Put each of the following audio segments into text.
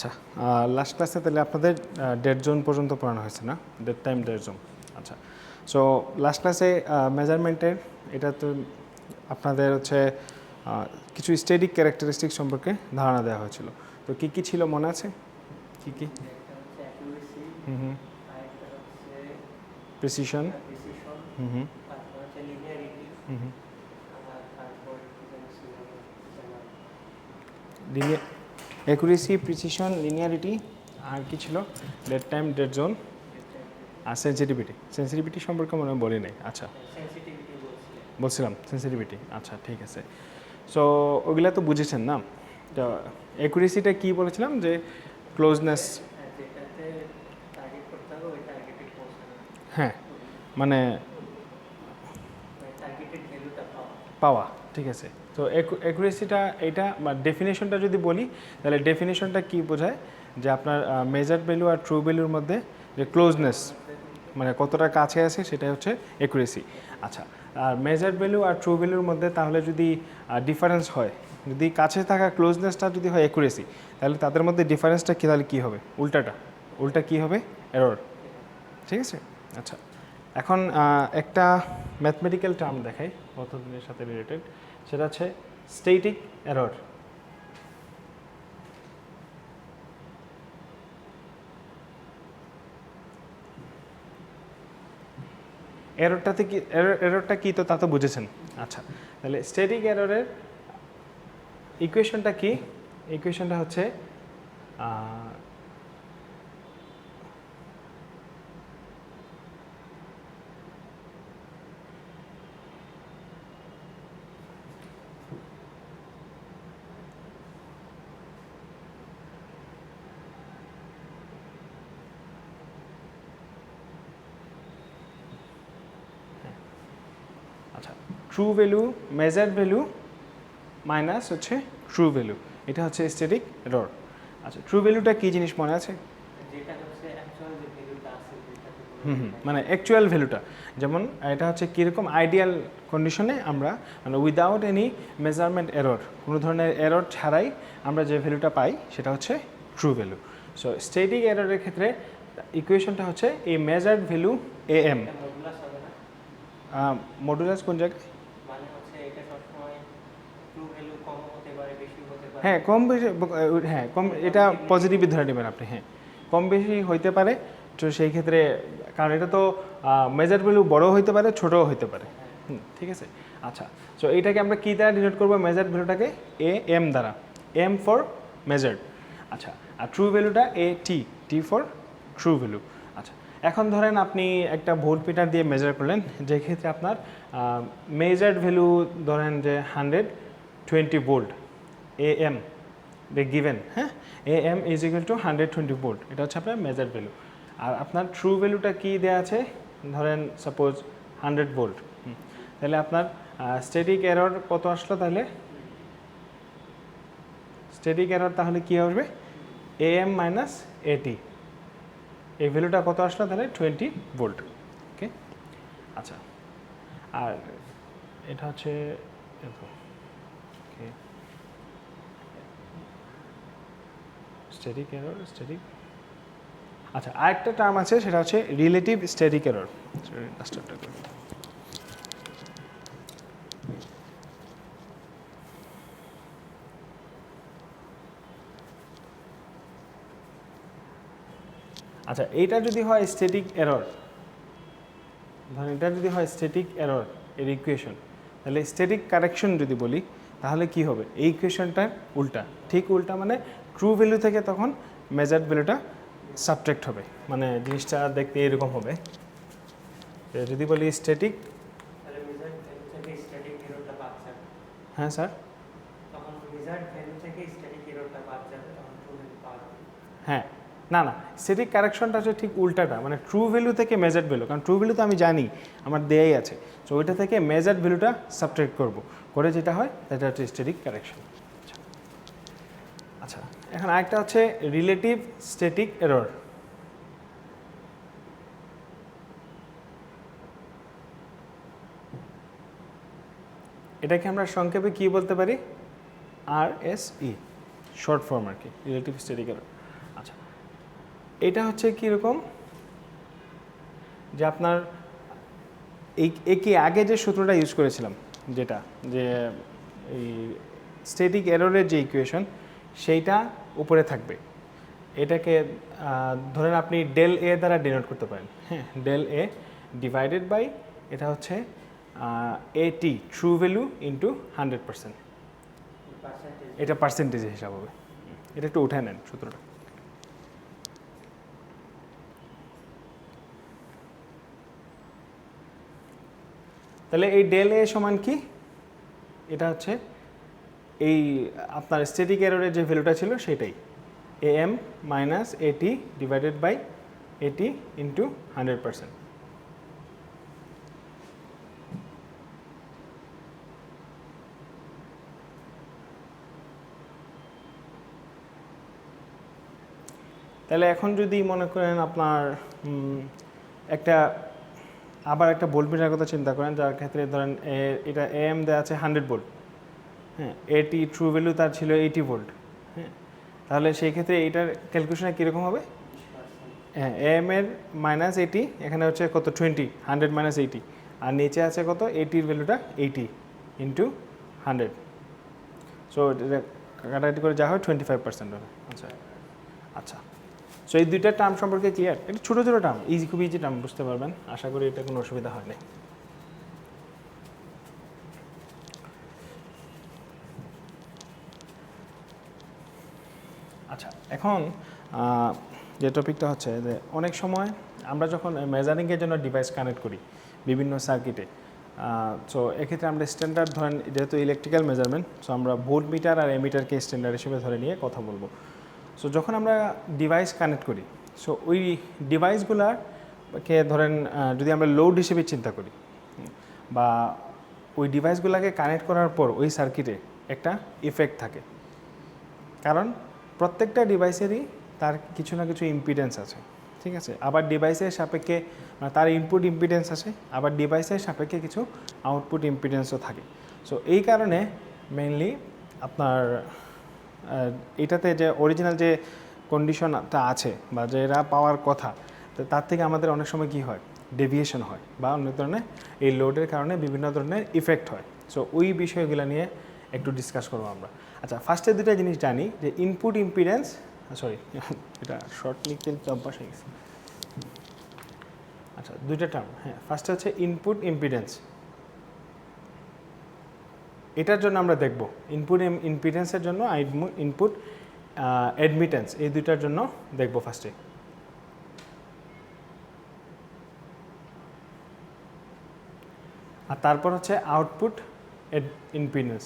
আচ্ছা, লাস্ট ক্লাসে তাহলে আপনাদের ডেড জোন পর্যন্ত পড়ানো হয়েছে না, ডেড টাইম ডেড জোন। আচ্ছা, সো লাস্ট ক্লাসে মেজারমেন্টের এটা তো আপনাদের হচ্ছে কিছু স্ট্যাটিক ক্যারেক্টারিস্টিক সম্পর্কে ধারণা দেওয়া হয়েছিল। তো কী কী ছিল মনে আছে? কী কী? হুম, প্রিসিশন, হুম, লিনিয়ার অ্যাকুরেসি, প্রিসিশন, লিনিয়ারিটি, আর কি ছিল? ডেড টাইম ডেড জোন আর সেন্সিটিভিটি। সেন্সিটিভিটি সম্পর্কে মনে হয় বলি নাই। আচ্ছা, বলছিলাম সেন্সিটিভিটি। আচ্ছা, ঠিক আছে। সো ওগুলা তো বুঝেছেন না? তো অ্যাকুরেসিটা কী বলেছিলাম যে ক্লোজনেস, হ্যাঁ মানে পাওয়া, ঠিক আছে। তো অ্যাকুরেসিটা এইটা বা ডেফিনেশনটা যদি বলি তাহলে ডেফিনেশনটা কী বোঝায় যে আপনার মেজার্ড ভ্যালু আর ট্রু ভ্যালুর মধ্যে যে ক্লোজনেস মানে কতটা কাছে আছে সেটাই হচ্ছে অ্যাকুরেসি। আচ্ছা, আর মেজার্ড ভ্যালু আর ট্রু ভ্যালুর মধ্যে তাহলে যদি ডিফারেন্স হয়, যদি কাছে থাকা ক্লোজনেসটা যদি হয় অ্যাকুরেসি, তাহলে তাদের মধ্যে ডিফারেন্সটা কী, তাহলে কী হবে? উল্টা কী হবে? এরর, ঠিক আছে। আচ্ছা, এখন একটা ম্যাথমেটিক্যাল টার্ম দেখাই পদ্ধতির সাথে রিলেটেড, সেটা হচ্ছে স্ট্যাটিক এরর। এররটা কি তো তা তো বুঝেছেন। আচ্ছা, তাহলে স্ট্যাটিক এররের ইকুয়েশনটা কি? ইকুয়েশনটা হচ্ছে আচ্ছা, true value, measured value minus হচ্ছে ট্রু ভ্যালু, এটা হচ্ছে স্ট্যাটিক এরর। আচ্ছা, ট্রু ভ্যালুটা কী জিনিস মনে আছে? মানে অ্যাকচুয়াল ভ্যালুটা, যেমন এটা হচ্ছে কীরকম আইডিয়াল কন্ডিশনে আমরা মানে উইদাউট এনি মেজারমেন্ট এরর, কোনো ধরনের এরর ছাড়াই আমরা যে ভ্যালুটা পাই সেটা হচ্ছে ট্রু ভ্যালু। সো স্ট্যাটিক এররের ক্ষেত্রে ইকুয়েশনটা হচ্ছে এই measured value A M. Modulus কোন জায়গায়? হ্যাঁ, কম বেশি, হ্যাঁ কম, এটা পজিটিভই ধরে নেবেন আপনি। হ্যাঁ, কম বেশি হইতে পারে। তো সেই ক্ষেত্রে, কারণ এটা তো মেজার ভ্যালু বড় হইতে পারে, ছোটও হইতে পারে। ঠিক আছে। আচ্ছা, সো এইটাকে আমরা কী দ্বারা ডিনোট করবো? মেজার ভ্যালুটাকে এ এম দ্বারা, এম ফর মেজার্ড। আচ্ছা, আর ট্রু ভ্যালুটা এ টি, টি ফর ট্রু ভ্যালু। আচ্ছা, এখন ধরেন আপনি একটা ভোল্ট মিটার দিয়ে মেজার করলেন, যে ক্ষেত্রে আপনার মেজার্ড ভ্যালু ধরেন যে 120 volt E M they given, হ্যাঁ, E M is equal to 120 volt, এটা হচ্ছে আপনার মেজার্ড ভ্যালু। আর আপনার ট্রু ভ্যালুটা কী দেওয়া আছে? ধরেন সাপোজ 100 ভোল্ট। তাহলে আপনার স্ট্যাটিক এরর কত আসলো? তাহলে স্ট্যাটিক এরর তাহলে কী হবে? এ এম মাইনাস এটি, এই ভ্যালুটা কত আসলো? তাহলে 20 ভোল্ট। ওকে, আচ্ছা, আর এটা হচ্ছে ওকে স্ট্যাটিক এরর, স্ট্যাটিক। আচ্ছা, আরেকটা টার্ম আছে, সেটা হচ্ছে রিলেটিভ স্ট্যাটিক এরর। আচ্ছা, এইটা যদি হয় স্ট্যাটিক এরর, ধরেন এটা যদি হয় স্ট্যাটিক এরর এর ইকুয়েশন, তাহলে স্ট্যাটিক কারেকশন যদি বলি তাহলে কি হবে? এই ইকুয়েশনটার উল্টা, ঠিক উল্টা, মানে ট্রু ভ্যালু থেকে তখন মেজার্ড ভ্যালুটা সাবট্রাক্ট হবে, মানে জিনিসটা দেখতে এরকম হবে। যদি বলি স্ট্যাটিক, হ্যাঁ স্যার, হ্যাঁ, না না, স্ট্যাটিক কারেকশনটা হচ্ছে ঠিক উল্টাটা, মানে ট্রু ভ্যালু থেকে মেজার্ড ভ্যালু, কারণ ট্রু ভ্যালু তো আমি জানি আমার দেয়াই আছে, তো ওইটা থেকে মেজার্ড ভ্যালুটা সাবট্রাক্ট করব, করে যেটা হয় সেটা হচ্ছে স্ট্যাটিক কারেকশন। আচ্ছা, এখন আরেকটা হচ্ছে রিলেটিভ স্ট্যাটিক এরর। এটাকে আমরা সংক্ষেপে কি বলতে পারি? RSE, শর্ট ফর্ম আর কি, রিলেটিভ স্ট্যাটিক এরর। এটা হচ্ছে কীরকম যে আপনার কি আগে যে সূত্রটা ইউজ করেছিলাম, যেটা যে এই স্ট্যাটিক এররের যে ইকুয়েশন সেইটা উপরে থাকবে। এটাকে ধরেন আপনি ডেল এ দ্বারা ডিনোট করতে পারেন। হ্যাঁ, ডেল এ ডিভাইডেড বাই এটা হচ্ছে এটি ট্রু ভ্যালু ইন্টু 100%, এটা পার্সেন্টেজ হিসাব হবে। এটা একটু উঠে নেন সূত্রটা। তাহলে এই ডেল এ সমান কি, এটা হচ্ছে এই আপনার স্ট্যাটিক এররের যে ভ্যালুটা ছিল সেটাই, am মাইনাস এটি ডিভাইডেড বাই এটি ইন্টু 100%। তাহলে এখন যদি মনে করেন আপনার আবার একটা ভোল্ট মিটার কথা চিন্তা করেন, যার ক্ষেত্রে ধরেন এটা am দেওয়া আছে 100 ভোল্ট, হ্যাঁ, এটি ট্রু ভ্যালু তার ছিল 80 ভোল্ট। হ্যাঁ, তাহলে সেই ক্ষেত্রে এটার ক্যালকুলেশন কীরকম হবে? হ্যাঁ, am এর মাইনাস 80, এখানে হচ্ছে কত 20, 100 মাইনাস 80, আর নিচে আছে কত, 80-র ভ্যালুটা 80 ইন্টু 100। সো এটা কাটাকাটি করে যা হয় 25% হবে। আচ্ছা আচ্ছা, সো এই দুইটা টার্ম সম্পর্কে ক্লিয়ার? এটা ছোটো ছোটো টার্ম, খুব ইজি টার্ম, বুঝতে পারবেন, আশা করি এটা কোনো অসুবিধা হয় না। আচ্ছা, এখন যে টপিকটা হচ্ছে যে অনেক সময় আমরা যখন মেজারিংয়ের জন্য ডিভাইস কানেক্ট করি বিভিন্ন সার্কিটে, সো এক্ষেত্রে আমরা স্ট্যান্ডার্ড ধরেন, যেহেতু ইলেকট্রিক্যাল মেজারমেন্ট, সো আমরা ভোল্ট মিটার আর এমিটারকে স্ট্যান্ডার্ড হিসেবে ধরে নিয়ে কথা বলবো। সো যখন আমরা ডিভাইস কানেক্ট করি, সো ওই ডিভাইসগুলোকে ধরেন যদি আমরা লোড হিসেবে চিন্তা করি, বা ওই ডিভাইসগুলোকে কানেক্ট করার পর ওই সার্কিটে একটা ইফেক্ট থাকে, কারণ প্রত্যেকটা ডিভাইসেরই তার কিছু না কিছু ইম্পিডেন্স আছে, ঠিক আছে? আবার ডিভাইসের সাপেক্ষে তার ইনপুট ইম্পিডেন্স আছে, আবার ডিভাইসের সাপেক্ষে কিছু আউটপুট ইম্পিডেন্সও থাকে। সো এই কারণে মেইনলি আপনার এটাতে যে অরিজিনাল যে কন্ডিশনটা আছে বা যেটা পাওয়ার কথা, তো তার থেকে আমাদের অনেক সময় কী হয়, ডেভিয়েশন হয়, বা অনেক ধরনের এই লোডের কারণে বিভিন্ন ধরনের ইফেক্ট হয়। সো ওই বিষয়গুলো নিয়ে একটু ডিসকাস করবো আমরা। আচ্ছা, ফার্স্টে দুটা জিনিস জানি, যে ইনপুট ইম্পিডেন্স, সরি এটা শর্ট লিখতে অভ্যাস হয়ে গেছে। আচ্ছা, দুইটা টার্ম, হ্যাঁ, ফার্স্টে হচ্ছে ইনপুট ইম্পিডেন্স, এটার জন্য আমরা দেখব ইনপুট ইম্পিডেন্সের জন্য ইনপুট অ্যাডমিটেন্স, এই দুইটার জন্য দেখব ফার্স্টে। আর তারপর হচ্ছে আউটপুট ইম্পিডেন্স,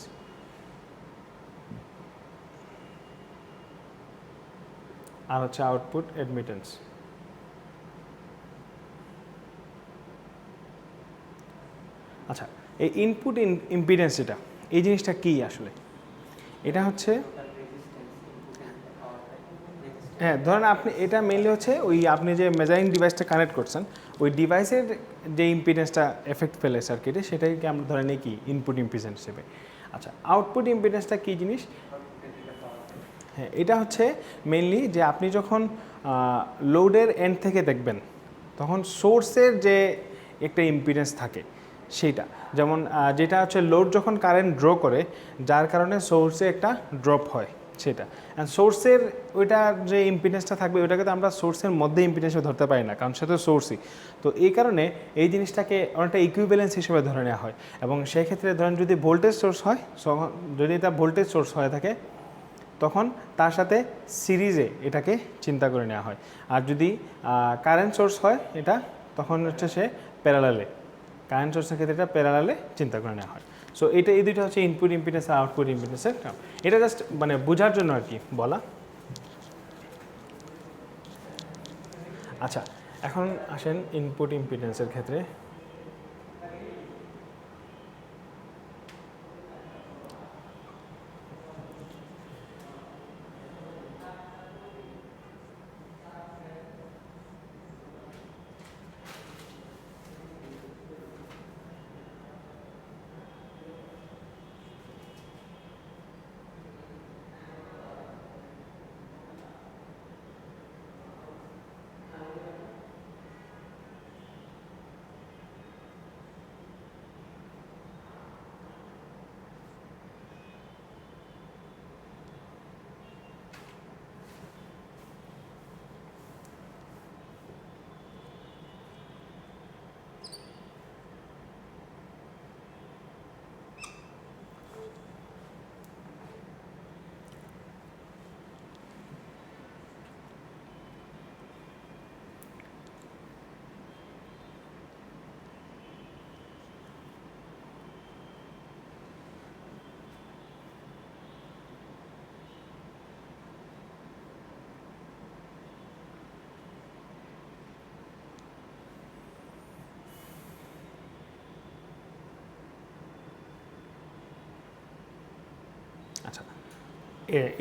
আর হচ্ছে আউটপুট অ্যাডমিটেন্স। আচ্ছা, এই ইনপুট ইম্পিডেন্স যেটা, এই জিনিসটা কী আসলে? এটা হচ্ছে, হ্যাঁ, ধরেন আপনি এটা মেইনলি হচ্ছে ওই আপনি যে মেজারিং ডিভাইসটা কানেক্ট করছেন, ওই ডিভাইসের যে ইম্পিডেন্সটা এফেক্ট ফেলে সার্কিটে, সেটাকে আমরা ধরে নিই কি ইনপুট ইম্পিডেন্স হিসেবে। আচ্ছা, আউটপুট ইম্পিডেন্সটা কী জিনিস? হ্যাঁ, এটা হচ্ছে মেইনলি যে আপনি যখন লোডের এন্ড থেকে দেখবেন, তখন সোর্সের যে একটা ইম্পিডেন্স থাকে সেইটা, যেমন যেটা হচ্ছে লোড যখন কারেন্ট ড্র করে, যার কারণে সোর্সে একটা ড্রপ হয় সেটা, অ্যান্ড সোর্সের ওইটা যে ইম্পিডেন্সটা থাকবে, ওইটাকে তো আমরা সোর্সের মধ্যে ইম্পিডেন্স ধরতে পারি না, কারণ সেটা তো সোর্সই। তো এই কারণে এই জিনিসটাকে অনেকটা ইকুইভ্যালেন্স হিসেবে ধরে নেওয়া হয়, এবং সেই ক্ষেত্রে ধরেন যদি ভোল্টেজ সোর্স হয়, যদি এটা ভোল্টেজ সোর্স হয়ে থাকে, তখন তার সাথে সিরিজে এটাকে চিন্তা করে নেওয়া হয়। আর যদি কারেন্ট সোর্স হয় এটা, তখন হচ্ছে সে প্যারালালে, কারেন্ট সোর্সের ক্ষেত্রে এটা প্যারালালে চিন্তা করে নেওয়া হয়। সো এটা এই দুইটা হচ্ছে ইনপুট ইম্পিডেন্স আর আউটপুট ইম্পিডেন্সের টার্ম। এটা জাস্ট মানে বোঝার জন্য আর কি বলা। আচ্ছা, এখন আসেন ইনপুট ইম্পিডেন্সের ক্ষেত্রে।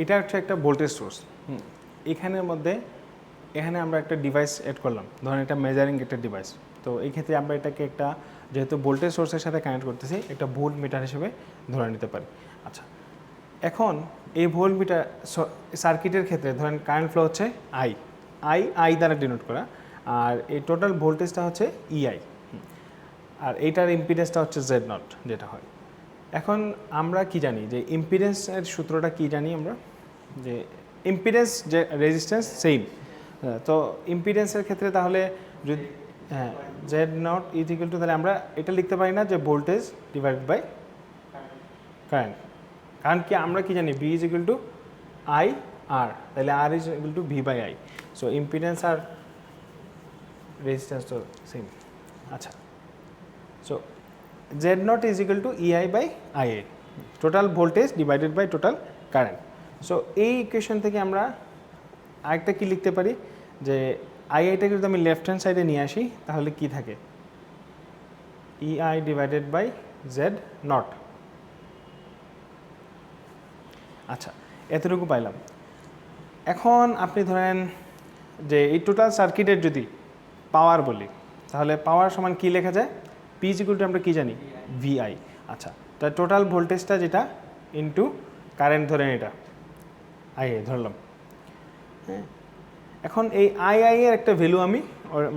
এটা হচ্ছে একটা ভোল্টেজ সোর্স। এখানের মধ্যে এখানে আমরা একটা ডিভাইস অ্যাড করলাম, ধরেন এটা মেজারিং একটা ডিভাইস। তো এই ক্ষেত্রে আমরা এটাকে একটা, যেহেতু ভোল্টেজ সোর্সের সাথে কানেক্ট করতেছি, একটা ভোল্ট মিটার হিসেবে ধরে নিতে পারি। আচ্ছা, এখন এই ভোল্ট মিটার সার্কিটের ক্ষেত্রে ধরেন কারেন্ট ফ্লো হচ্ছে আই, আই দ্বারা ডিনোট করা, আর এই টোটাল ভোল্টেজটা হচ্ছে ইআই, আর এইটার ইম্পিডেন্সটা হচ্ছে জেড নট যেটা হয়। এখন আমরা কি জানি যে ইম্পিডেন্সের সূত্রটা কি জানি আমরা, যে ইম্পিডেন্স যে রেজিস্ট্যান্স সেম। তো ইম্পিডেন্সের ক্ষেত্রে তাহলে যদি হ্যাঁ Z naught is equal two, তাহলে আমরা এটা লিখতে পারি না যে ভোল্টেজ ডিভাইডেড বাই কারেন্ট। কারণ কি আমরা কি জানি V is equal to I R, তাহলে R is equal to V by I. So impedance আর রেজিস্ট্যান্স তো সেম। আচ্ছা, so Z naught is equal to E I by I A, total voltage divided by total current. So এই equation থেকে আমরা আরেকটা কি লিখতে পারি, যে আইআইটাকে যদি আমি লেফট হ্যান্ড সাইডে নিয়ে আসি তাহলে কি থাকে, ইআই ডিভাইডেড বাই জেড নট। আচ্ছা, এতটুকু পাইলাম। এখন আপনি ধরেন যে এই টোটাল সার্কিটের যদি পাওয়ার বলি, তাহলে পাওয়ার সমান কি লেখা যায়, পি ইজ ইকুয়াল টু আমরা কি জানি ভিআই। আচ্ছা, তা টোটাল ভোল্টেজটা যেটা ইনটু কারেন্ট ধরেন এটা আইএ ধরলাম। হ্যাঁ, এখন এই আইআই এর একটা ভ্যালু আমি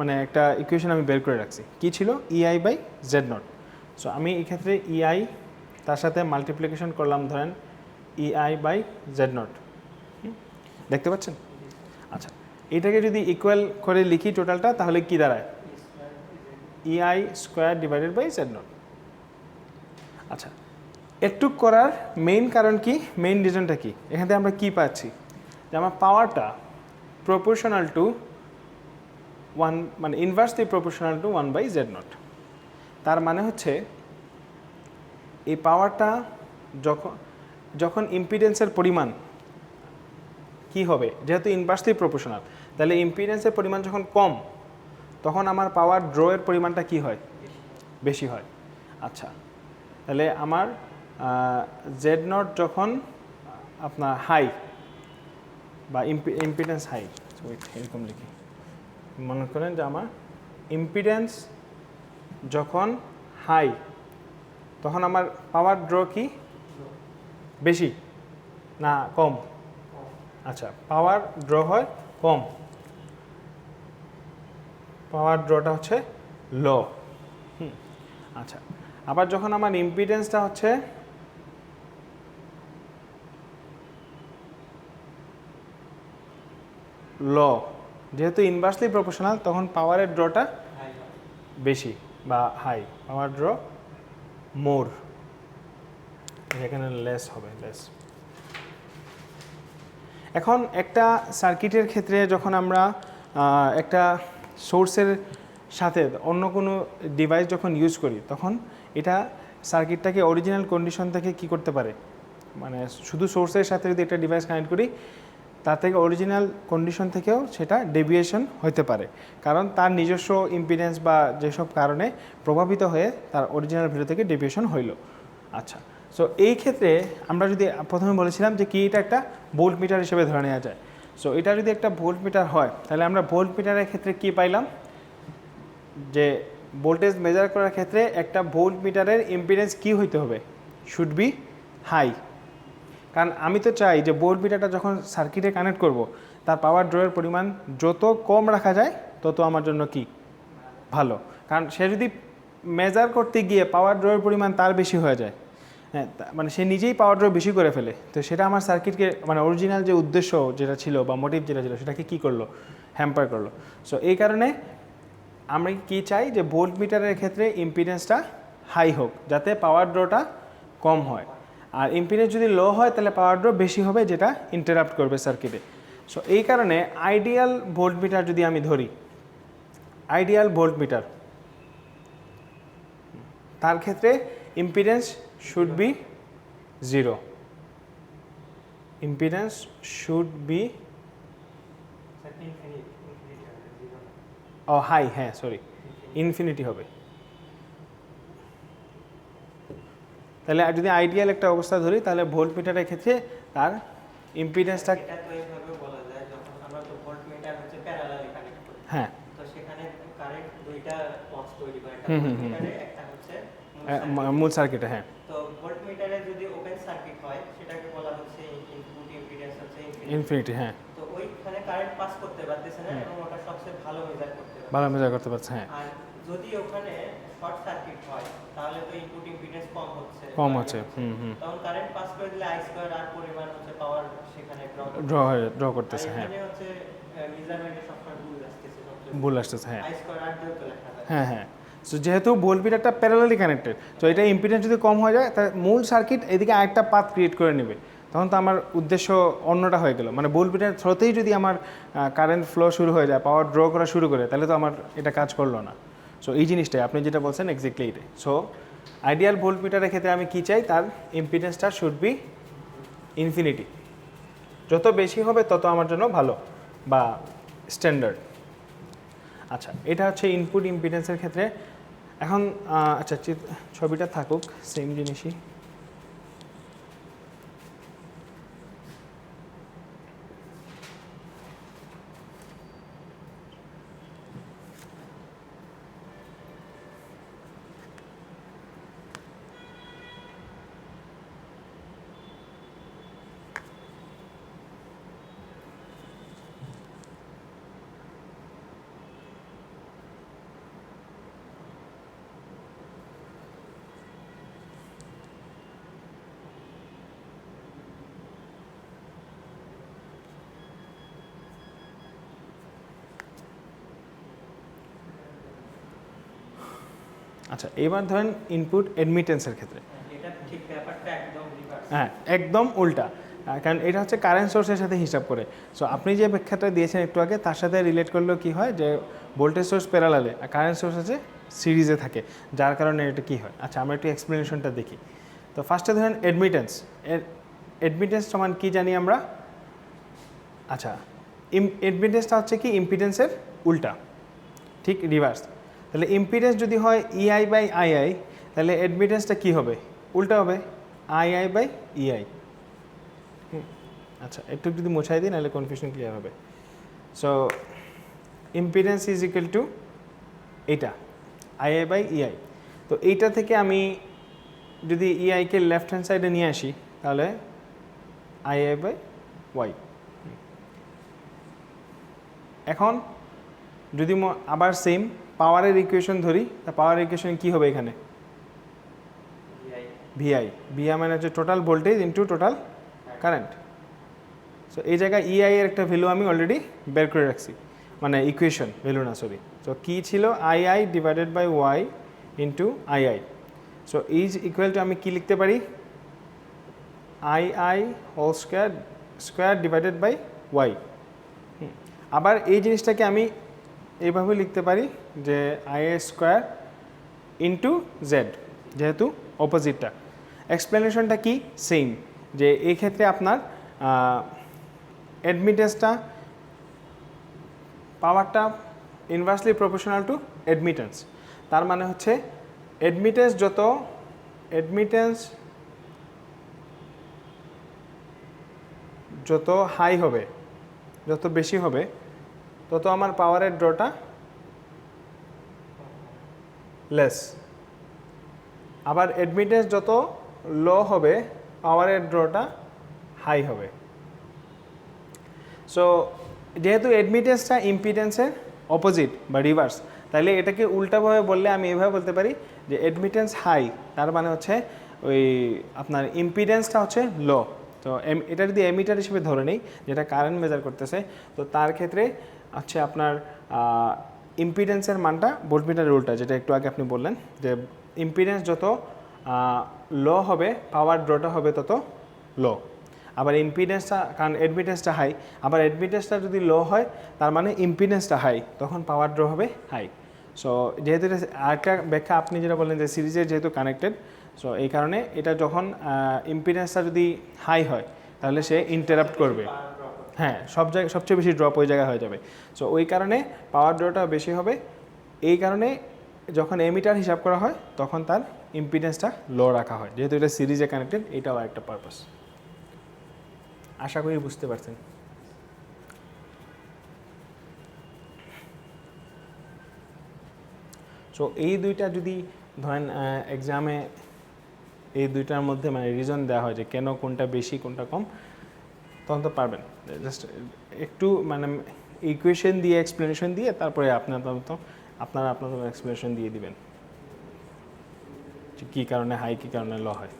মানে একটা ইকুয়েশন আমি বের করে রাখছি, কি ছিল ইআই বাই জেড নট। সো আমি এই ক্ষেত্রে ইআই তার সাথে মাল্টিপ্লিকেশন করলাম ধরেন ইআই বাই জেড নট, দেখতে পাচ্ছেন। আচ্ছা, এটাকে যদি ইকুয়াল করে লিখি টোটালটা, তাহলে কি দাঁড়ায় E I square divided by Z naught. আচ্ছা, এটুক করার মেইন কারণ কি, মেইন রিজনটা কি, এখান থেকে আমরা কি পাচ্ছি, যে আমার পাওয়ারটা প্রপোর্শনাল টু 1, মানে inversely proportional to 1 by Z naught. তার মানে হচ্ছে এই পাওয়ারটা যখন ইম্পিডেন্সের পরিমাণ কি হবে, যেহেতু ইনভার্সলি প্রপোর্শনাল, তাহলে ইম্পিডেন্সের পরিমাণ যখন কম, তখন আমার পাওয়ার ড্রয়ের পরিমাণটা কি হয়, বেশি হয়। আচ্ছা, তাহলে আমার জেড নট যখন আপনার হাই বা ইম্পিডেন্স হাই, এরকম লিখি, মনে করেন যে আমার ইম্পিডেন্স যখন হাই, তখন আমার পাওয়ার ড্র কি বেশি না কম, আচ্ছা পাওয়ার ড্র হয় কম, পাওয়ার ড্রটা হচ্ছে লো। আচ্ছা, আবার যখন আমার ইম্পিডেন্সটা হচ্ছে লো, যেহেতু ইনভার্সলি প্রপোর্শনাল, তখন পাওয়ারের ড্রটা বেশি বা হাই, পাওয়ার ড্র মোর, এখানে লেস হবে, লেস। এখন একটা সার্কিটের ক্ষেত্রে যখন আমরা একটা সোর্সের সাথে অন্য কোনো ডিভাইস যখন ইউজ করি, তখন এটা সার্কিটটাকে অরিজিনাল কন্ডিশন থেকে কি করতে পারে, মানে শুধু সোর্সের সাথে যদি একটা ডিভাইস কানেক্ট করি, তার থেকে অরিজিনাল কন্ডিশন থেকেও সেটা ডেভিয়েশন হতে পারে, কারণ তার নিজস্ব ইম্পিডেন্স বা যেসব কারণে প্রভাবিত হয়ে তার অরিজিনাল ভ্যালু থেকে ডেভিয়েশন হইল। আচ্ছা, সো এই ক্ষেত্রে আমরা যদি প্রথমে বলেছিলাম যে কি এটা একটা ভোল্ট মিটার হিসেবে ধরে নেওয়া যায়। সো এটা যদি একটা ভোল্ট মিটার হয়, তাহলে আমরা ভোল্ট মিটারের ক্ষেত্রে কি পাইলাম, যে ভোল্টেজ মেজার করার ক্ষেত্রে একটা ভোল্ট মিটারের ইম্পিডেন্স কি হইতে হবে, শুড বি হাই। কারণ আমি তো চাই যে ভোল্ট মিটারটা যখন সার্কিটে কানেক্ট করব, তার পাওয়ার ড্রয়ের পরিমাণ যত কম রাখা যায় তত আমার জন্য কি ভালো। কারণ সে যদি মেজার করতে গিয়ে পাওয়ার ড্রয়ের পরিমাণ তার বেশি হয়ে যায়, হ্যাঁ, মানে সে নিজেই পাওয়ার ড্র বেশি করে ফেলে, তো সেটা আমার সার্কিটকে, মানে অরিজিনাল যে উদ্দেশ্য যেটা ছিল বা মোটিভ যেটা ছিল, সেটাকে কী করলো, হ্যাম্পার করলো। সো এই কারণে আমরা কি চাই যে ভোল্ট মিটারের ক্ষেত্রে ইম্পিডেন্সটা হাই হোক, যাতে পাওয়ার ড্রটা কম হয়, আর ইম্পিডেন্স যদি লো হয় তাহলে পাওয়ার ড্র বেশি হবে, যেটা ইন্টারাপ্ট করবে সার্কিটে। সো এই কারণে আইডিয়াল ভোল্ট মিটার যদি আমি ধরি, আইডিয়াল ভোল্ট মিটার, তার ক্ষেত্রে impedance should be 0, impedance should be high, হ্যাঁ সরি, ইনফিনিটি হবে। তাহলে যদি আইডিয়াল একটা অবস্থা ধরি, তাহলে ভোল্ট মিটারের ক্ষেত্রে তার ইম্পিডেন্সটা এটা তো এইভাবে বলা যায় যখন আমরা তো ভোল্টমিটার হচ্ছে প্যারালালি কানেক্ট করি, হ্যাঁ তো সেখানে কারেন্ট দুইটা পথ তৈরি করে, একটা হুম, হুম, হুম। ভোল্টমিটারে একটা হচ্ছে মূল সার্কিটে, হ্যাঁ তো ভোল্টমিটারে যদি ওপেন সার্কিট হয় সেটাকে বলা হচ্ছে ইনপুট ইম্পিডেন্স হচ্ছে ইনফিনিটি, হ্যাঁ তো ওইখানে কারেন্ট পাস করতে পারতেছে না এবং ওটা সবচেয়ে ভালো মেজার করতে পারছে। ভালো মেজার করতে পারছে, হ্যাঁ আর যদি ওখানে শর্ট সার্কিট হয় তাহলে তো ইনপুট ইম্পিডেন্স কম হচ্ছে, হুম তখন কারেন্ট পাস করে দিলে আই স্কয়ার আর পরিমাণ হচ্ছে পাওয়ার সেখানে ড্র করতেছে, হ্যাঁ এখানে হচ্ছে মেজারমেন্টে সবসময় ভুল আসতেছে, ভুল আসতেছে, হ্যাঁ আই স্কয়ার আর দিয়েও তো লেখা যায়। হ্যাঁ হ্যাঁ। সো যেহেতু ভোল্টমিটারটা প্যারালালি কানেক্টেড, তো এটা ইম্পিডেন্স যদি কম হয়ে যায় তার মূল সার্কিট এদিকে আরেকটা পাথ ক্রিয়েট করে নেবে, তখন তো আমার উদ্দেশ্য অন্যটা হয়ে গেল। মানে ভোল্টমিটার থ্রোতেই যদি আমার কারেন্ট ফ্লো শুরু হয়ে যায়, পাওয়ার ড্র করা শুরু করে, তাহলে তো আমার এটা কাজ করলো না। সো এই জিনিসটাই আপনি যেটা বলছেন এক্স্যাক্টলি এটাই। সো আইডিয়াল ভোল্টমিটারের ক্ষেত্রে আমি কী চাই, তার ইম্পিডেন্সটা শুড বি ইনফিনিটি। যত বেশি হবে তত আমার জন্য ভালো বা স্ট্যান্ডার্ড। আচ্ছা, এটা হচ্ছে ইনপুট ইম্পিডেন্সের ক্ষেত্রে। এখন আচ্ছা ছবিটা থাকুক সেম জিনিসই। আচ্ছা, এবার ধরেন ইনপুট অ্যাডমিটেন্সের ক্ষেত্রে এটা ঠিক ব্যাপারটা একদম রিভার্স। হ্যাঁ, একদম উল্টা। কারণ এটা হচ্ছে কারেন্ট সোর্সের সাথে হিসাব করে। সো আপনি যে ব্যাখ্যাটা দিয়েছেন একটু আগে, তার সাথে রিলেট করলেও কী হয়, যে ভোল্টেজ সোর্স প্যারালালে আর কারেন্ট সোর্স আছে সিরিজে থাকে, যার কারণে এটা কী হয়। আচ্ছা, আমরা একটু এক্সপ্লেনেশনটা দেখি। তো ফার্স্টে ধরেন অ্যাডমিটেন্স। অ্যাডমিটেন্স সমান কী জানি আমরা? আচ্ছা, অ্যাডমিটেন্সটা হচ্ছে কি ইম্পিডেন্সের উল্টা, ঠিক রিভার্স। তাহলে ইম্পিডেন্স যদি হয় ইআই বাই আইআই, তাহলে অ্যাডমিটেন্সটা কী হবে? উল্টা হবে, আইআই বাই ইআই। আচ্ছা, একটু যদি মুছাই দিই নাহলে কনফিউশন ক্লিয়ার হবে। So impedance is equal two এইটা আইআই বাই ইআই। তো এইটা থেকে আমি যদি ইআইকে লেফট হ্যান্ড সাইডে নিয়ে আসি, তাহলে আইআই বাই ওয়াই। এখন যদি আবার সেম পাওয়ারের ইকুয়েশন ধরি, তা পাওয়ার ইকুয়েশন কী হবে এখানে? ভিআই। ভিআই মানে হচ্ছে total voltage into total current. So এই জায়গায় ইআই এর একটা ভ্যালু আমি অলরেডি বের করে রাখছি, মানে ইকুয়েশন ভ্যালু না, সরি। সো কী ছিল? I I divided by Y into I I. So is equal to আমি কী লিখতে পারি? I I whole square divided by Y. আবার এই জিনিসটাকে আমি এইভাবে লিখতে পারি যে আইআই স্কোয়ার ইন্টু জেড, যেহেতু অপোজিটটা। এক্সপ্লেনেশনটা কি? সেম, যে এই ক্ষেত্রে আপনার অ্যাডমিটেন্সটা পাওয়ারটা ইনভার্সলি প্রপোর্শনাল টু অ্যাডমিটেন্স। তার মানে হচ্ছে অ্যাডমিটেন্স যত হাই হবে, যত বেশি হবে, তত আমার পাওয়ারের ড্রটা লেস। আবার অ্যাডমিটেন্স যত লো হবে, পাওয়ারের ড্রটা হাই হবে। সো যেহেতু অ্যাডমিটেন্সটা ইম্পিডেন্সের অপোজিট বা রিভার্স, তাহলে এটাকে উল্টাভাবে বললে আমি এভাবে বলতে পারি যে অ্যাডমিটেন্স হাই, তার মানে হচ্ছে ওই আপনার ইম্পিডেন্সটা হচ্ছে লো। তো এটা যদি এমিটার হিসেবে ধরে নেই, যেটা কারেন্ট মেজার করতেছে, তো তার ক্ষেত্রে হচ্ছে আপনার ইম্পিডেন্সের মানটা ভোল্টমিটারের উল্টা, যেটা একটু আগে আপনি বললেন, যে ইম্পিডেন্স যত লো হবে, পাওয়ার ড্রটা হবে তত লো। আবার ইম্পিডেন্সটা, কারণ অ্যাডমিটেন্সটা হাই, আবার অ্যাডমিটেন্সটা যদি লো হয়, তার মানে ইম্পিডেন্সটা হাই, তখন পাওয়ার ড্র হবে হাই। সো যেহেতু এটা আরেকটা ব্যাখ্যা আপনি যেটা বললেন যে সিরিজের যেহেতু কানেক্টেড, সো এই কারণে এটা যখন ইম্পিডেন্সটা যদি হাই হয়, তাহলে সে ইন্টারাপ্ট করবে। হ্যাঁ, সবচেয়ে বেশি ড্রপ ওই জায়গায় হয়ে যাবে। সো ওই কারণে পাওয়ার ড্রটা বেশি হবে। এই কারণে যখন এমিটার হিসাব করা হয়, তখন তার ইম্পিডেন্সটা লো রাখা হয়, যেহেতু এটা সিরিজে কানেক্টেড। এটাও একটা পারপাস। আশা করি বুঝতে পারছেন। সো এই দুইটা যদি ধরেন এক্সামে এই দুইটার মধ্যে মানে রিজন দেওয়া হয় যে কেন কোনটা বেশি কোনটা কম, তখন তো পারবেন। জাস্ট একটু মানে ইকুয়েশন দিয়ে এক্সপ্লেনেশন দিয়ে তারপরে আপনারা আপনাদের এক্সপ্লেনেশন দিয়ে দিবেন যে কী কারণে হাই কী কারণে লো হয়।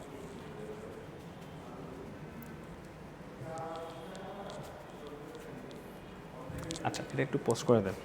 আচ্ছা, এটা একটু পোস্ট করে দেন।